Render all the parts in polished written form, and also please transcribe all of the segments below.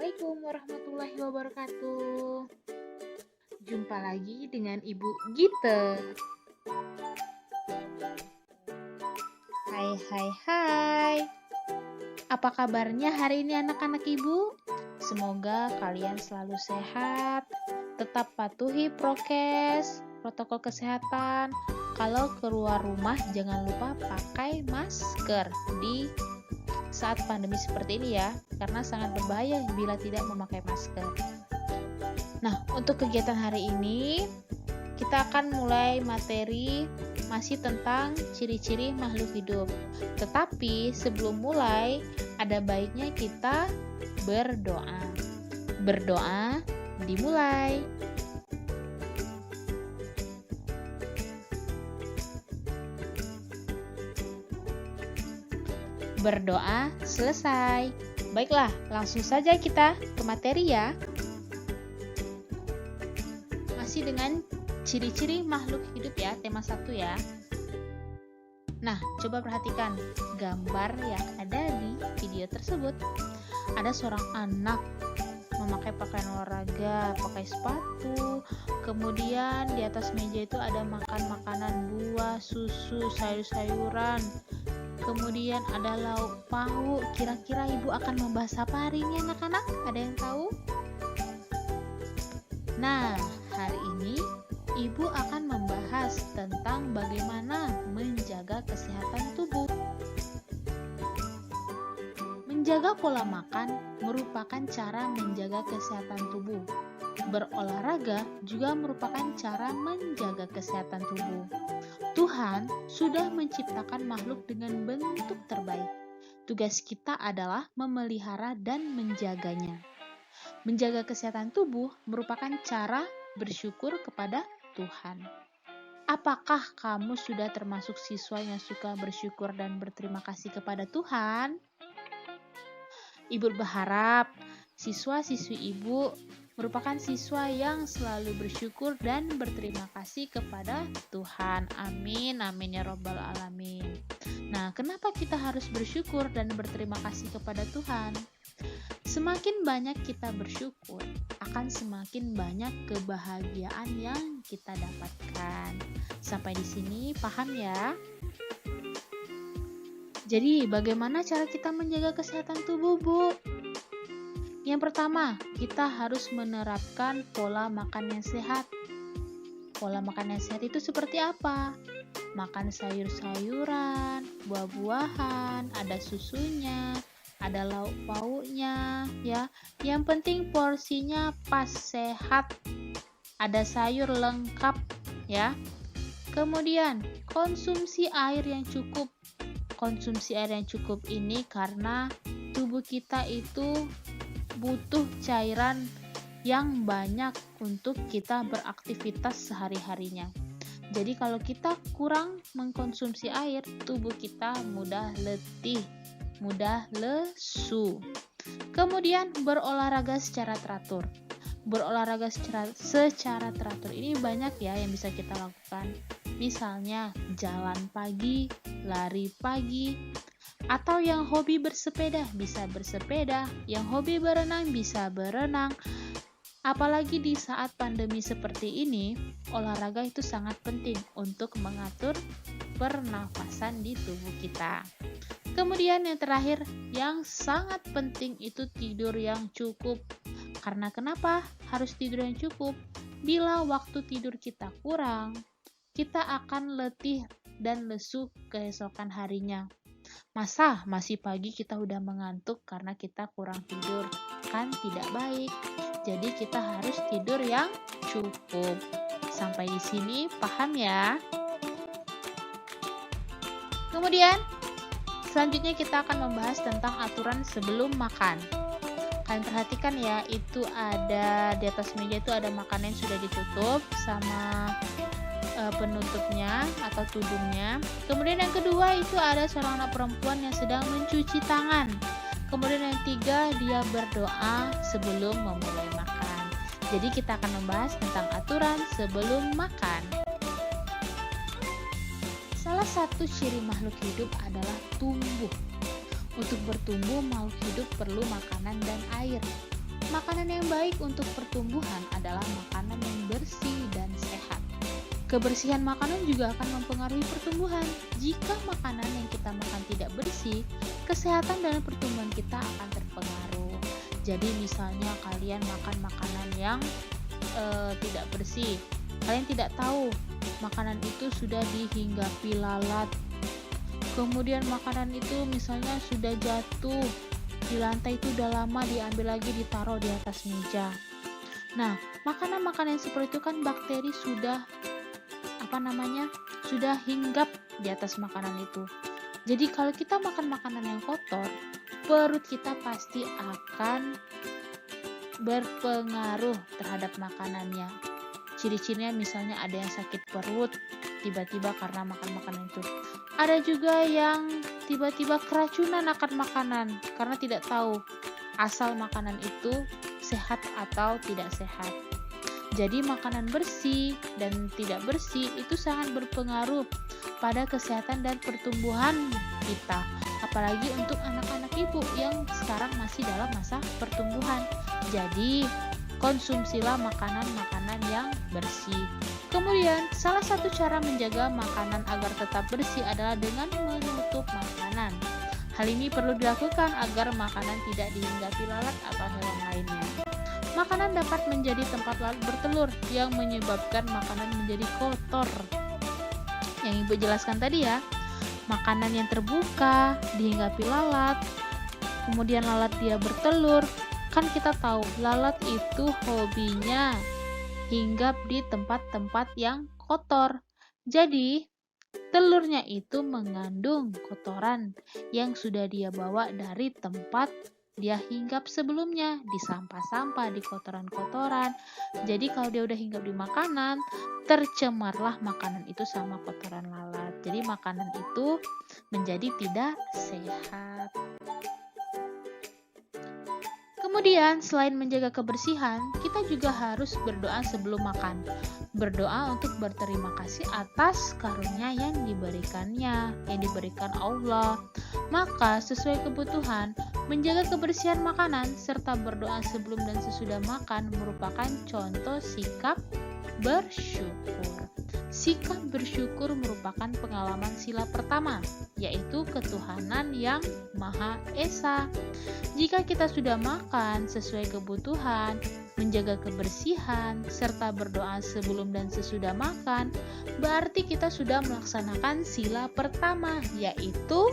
Assalamualaikum warahmatullahi wabarakatuh. Jumpa lagi dengan Ibu Gita. Hai. Apa kabarnya hari ini anak-anak Ibu? Semoga kalian selalu sehat, tetap patuhi prokes, protokol kesehatan. Kalau keluar rumah jangan lupa pakai masker di saat pandemi seperti ini ya, karena sangat berbahaya bila tidak memakai masker. Nah, untuk kegiatan hari ini kita akan mulai materi masih tentang ciri-ciri makhluk hidup. Tetapi sebelum mulai, ada baiknya kita berdoa. Berdoa dimulai. Berdoa selesai. Baiklah, langsung saja kita ke materi ya. Masih dengan ciri-ciri makhluk hidup ya, tema 1 ya. Nah, coba perhatikan gambar yang ada di video tersebut. Ada seorang anak memakai pakaian olahraga, pakai sepatu, kemudian di atas meja itu ada makan makanan buah, susu, sayur-sayuran. Kemudian ada lauk pauk. Kira-kira ibu akan membahas apa hari ini anak-anak? Ada yang tahu? Nah, hari ini ibu akan membahas tentang bagaimana menjaga kesehatan tubuh. Menjaga pola makan merupakan cara menjaga kesehatan tubuh. Berolahraga juga merupakan cara menjaga kesehatan tubuh. Tuhan sudah menciptakan makhluk dengan bentuk terbaik. Tugas kita adalah memelihara dan menjaganya. Menjaga kesehatan tubuh merupakan cara bersyukur kepada Tuhan. Apakah kamu sudah termasuk siswa yang suka bersyukur dan berterima kasih kepada Tuhan? Ibu berharap siswa-siswi ibu merupakan siswa yang selalu bersyukur dan berterima kasih kepada Tuhan. Amin, amin ya robbal alamin. Nah, kenapa kita harus bersyukur dan berterima kasih kepada Tuhan? Semakin banyak kita bersyukur, akan semakin banyak kebahagiaan yang kita dapatkan. Sampai di sini paham ya? Jadi, bagaimana cara kita menjaga kesehatan tubuh, Bu? Yang pertama, kita harus menerapkan pola makan yang sehat. Pola makan yang sehat itu seperti apa? Makan sayur-sayuran, buah-buahan, ada susunya, ada lauk pauknya, ya. Yang penting porsinya pas sehat, ada sayur lengkap, ya. Kemudian, konsumsi air yang cukup. Konsumsi air yang cukup ini karena tubuh kita itu butuh cairan yang banyak untuk kita beraktivitas sehari-harinya. Jadi kalau kita kurang mengkonsumsi air, tubuh kita mudah letih, mudah lesu. Kemudian berolahraga secara teratur. Berolahraga secara teratur ini banyak ya yang bisa kita lakukan. Misalnya jalan pagi, lari pagi, atau yang hobi bersepeda bisa bersepeda, yang hobi berenang bisa berenang. Apalagi di saat pandemi seperti ini, olahraga itu sangat penting untuk mengatur pernafasan di tubuh kita. Kemudian yang terakhir, yang sangat penting itu tidur yang cukup. Karena kenapa harus tidur yang cukup? Bila waktu tidur kita kurang, kita akan letih dan lesu keesokan harinya. Masa masih pagi kita udah mengantuk karena kita kurang tidur? Kan tidak baik. Jadi kita harus tidur yang cukup. Sampai di sini paham ya? Kemudian selanjutnya kita akan membahas tentang aturan sebelum makan. Kalian perhatikan ya, itu ada di atas meja itu ada makanan yang sudah ditutup sama penutupnya atau tudungnya. Kemudian yang kedua itu ada seorang anak perempuan yang sedang mencuci tangan. Kemudian yang ketiga dia berdoa sebelum memulai makan. Jadi kita akan membahas tentang aturan sebelum makan. Salah satu ciri makhluk hidup adalah tumbuh. Untuk bertumbuh, makhluk hidup perlu makanan dan air. Makanan yang baik untuk pertumbuhan adalah makanan yang bersih dan sehat. Kebersihan makanan juga akan mempengaruhi pertumbuhan. Jika makanan yang kita makan tidak bersih, kesehatan dan pertumbuhan kita akan terpengaruh. Jadi misalnya kalian makan makanan yang tidak bersih, kalian tidak tahu makanan itu sudah dihinggapi lalat. Kemudian makanan itu misalnya sudah jatuh di lantai, itu udah lama diambil lagi ditaruh di atas meja. Nah, makanan-makanan seperti itu kan bakteri sudah sudah hinggap di atas makanan itu. Jadi kalau kita makan makanan yang kotor, perut kita pasti akan berpengaruh terhadap makanannya. Ciri-cirinya misalnya ada yang sakit perut tiba-tiba karena makan makanan itu. Ada juga yang tiba-tiba keracunan akan makanan karena tidak tahu asal makanan itu sehat atau tidak sehat. Jadi makanan bersih dan tidak bersih itu sangat berpengaruh pada kesehatan dan pertumbuhan kita. Apalagi untuk anak-anak ibu yang sekarang masih dalam masa pertumbuhan. Jadi konsumsilah makanan-makanan yang bersih. Kemudian salah satu cara menjaga makanan agar tetap bersih adalah dengan menutup makanan. Hal ini perlu dilakukan agar makanan tidak dihinggapi lalat atau hewan lainnya. Makanan dapat menjadi tempat lalat bertelur yang menyebabkan makanan menjadi kotor. Yang Ibu jelaskan tadi ya, makanan yang terbuka, dihinggapi lalat, kemudian lalat dia bertelur. Kan kita tahu lalat itu hobinya hinggap di tempat-tempat yang kotor. Jadi telurnya itu mengandung kotoran yang sudah dia bawa dari tempat dia hinggap sebelumnya, di sampah-sampah, di kotoran-kotoran. Jadi kalau dia udah hinggap di makanan, tercemarlah makanan itu sama kotoran lalat. Jadi makanan itu menjadi tidak sehat. Kemudian selain menjaga kebersihan, kita juga harus berdoa sebelum makan. Berdoa untuk berterima kasih atas karunia yang diberikan Allah. Maka sesuai kebutuhan, menjaga kebersihan makanan serta berdoa sebelum dan sesudah makan merupakan contoh sikap bersyukur. Sikap bersyukur merupakan pengalaman sila pertama, yaitu ketuhanan yang Maha Esa. Jika kita sudah makan sesuai kebutuhan, menjaga kebersihan, serta berdoa sebelum dan sesudah makan, berarti kita sudah melaksanakan sila pertama, yaitu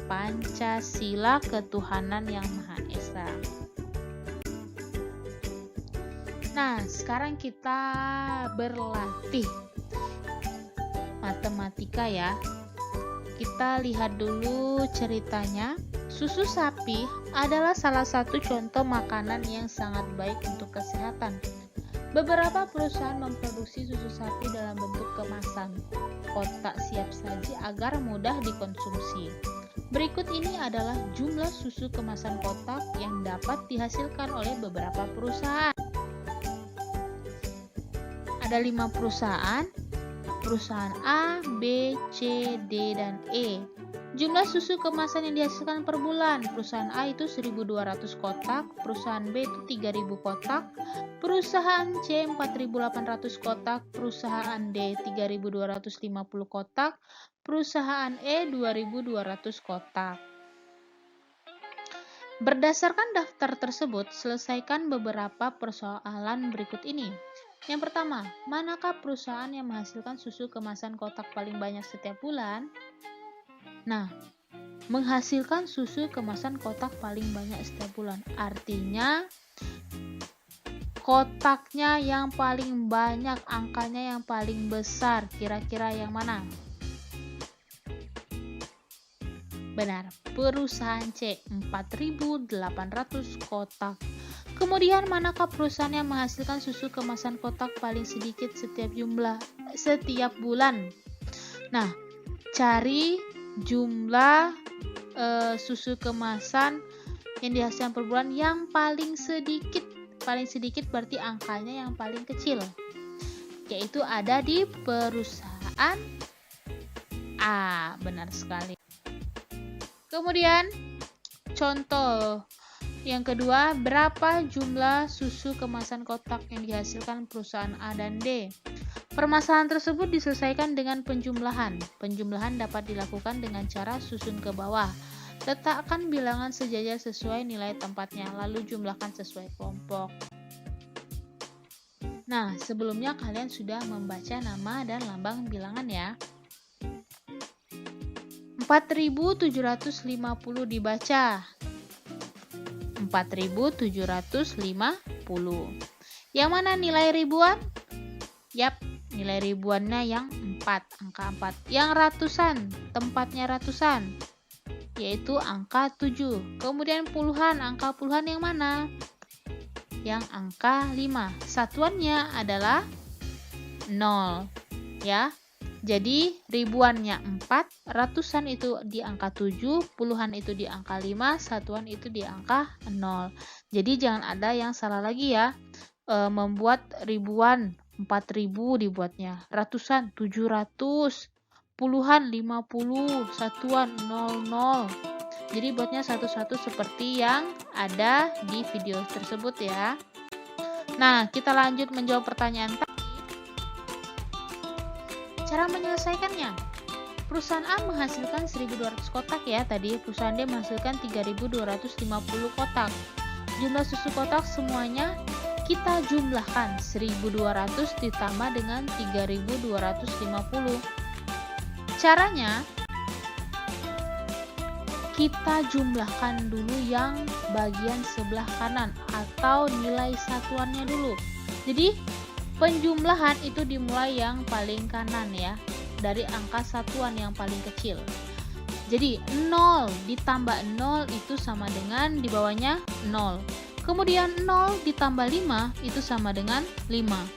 Pancasila ketuhanan yang Maha Esa. Nah, sekarang kita berlatih matematika ya. Kita lihat dulu ceritanya. Susu sapi adalah salah satu contoh makanan yang sangat baik untuk kesehatan. Beberapa perusahaan memproduksi susu sapi dalam bentuk kemasan kotak siap saji agar mudah dikonsumsi. Berikut ini adalah jumlah susu kemasan kotak yang dapat dihasilkan oleh beberapa perusahaan. Ada 5 perusahaan A, B, C, D, dan E. Jumlah susu kemasan yang dihasilkan per bulan, perusahaan A itu 1.200 kotak, perusahaan B itu 3.000 kotak, perusahaan C 4.800 kotak, perusahaan D 3.250 kotak, perusahaan E 2.200 kotak. Berdasarkan daftar tersebut, selesaikan beberapa persoalan berikut ini. Yang pertama, manakah perusahaan yang menghasilkan susu kemasan kotak paling banyak setiap bulan? Nah, menghasilkan susu kemasan kotak paling banyak setiap bulan. Artinya, kotaknya yang paling banyak, angkanya yang paling besar. Kira-kira yang mana? Benar, perusahaan C, 4.800 kotak. Kemudian manakah perusahaan yang menghasilkan susu kemasan kotak paling sedikit setiap bulan? Nah, cari jumlah susu kemasan yang dihasilkan per bulan yang paling sedikit. Paling sedikit berarti angkanya yang paling kecil. Yaitu ada di perusahaan A. Benar sekali. Kemudian contoh Yang kedua, berapa jumlah susu kemasan kotak yang dihasilkan perusahaan A dan D? Permasalahan tersebut diselesaikan dengan penjumlahan. Penjumlahan dapat dilakukan dengan cara susun ke bawah. Letakkan bilangan sejajar sesuai nilai tempatnya, lalu jumlahkan sesuai kelompok. Nah, sebelumnya kalian sudah membaca nama dan lambang bilangan ya. 4.750 dibaca. 4.750. Yang mana nilai ribuan? Yap, nilai ribuannya yang 4, angka 4. Yang ratusan, tempatnya ratusan, yaitu angka 7. Kemudian puluhan, angka puluhan yang mana? Yang angka 5. Satuannya adalah 0. Ya. Jadi ribuannya 4, ratusan itu di angka 7, puluhan itu di angka 5, satuan itu di angka 0. Jadi jangan ada yang salah lagi ya. Membuat ribuan 4.000 dibuatnya, ratusan 700, puluhan 50, satuan 00. Jadi buatnya satu-satu seperti yang ada di video tersebut ya. Nah, kita lanjut menjawab pertanyaan tadi. Cara menyelesaikannya. Perusahaan A menghasilkan 1.200 kotak ya tadi, perusahaan D menghasilkan 3.250 kotak. Jumlah susu kotak semuanya kita jumlahkan, 1.200 ditambah dengan 3.250. Caranya, kita jumlahkan dulu yang bagian sebelah kanan atau nilai satuannya dulu. Jadi penjumlahan itu dimulai yang paling kanan ya, dari angka satuan yang paling kecil. Jadi 0 ditambah 0 itu sama dengan di bawahnya 0. Kemudian 0 ditambah 5 itu sama dengan 5.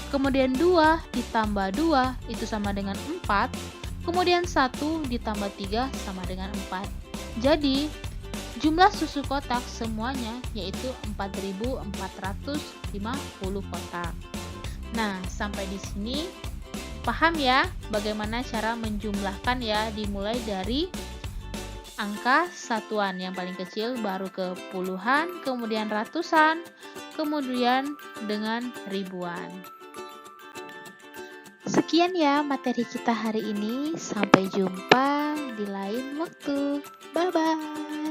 Kemudian 2 ditambah 2 itu sama dengan 4. Kemudian 1 ditambah 3 sama dengan 4. Jadi jumlah susu kotak semuanya yaitu 4.450 kotak. Nah, sampai di sini paham ya bagaimana cara menjumlahkan ya, dimulai dari angka satuan yang paling kecil, baru ke puluhan, kemudian ratusan, kemudian dengan ribuan. Sekian ya materi kita hari ini, sampai jumpa di lain waktu. Bye-bye.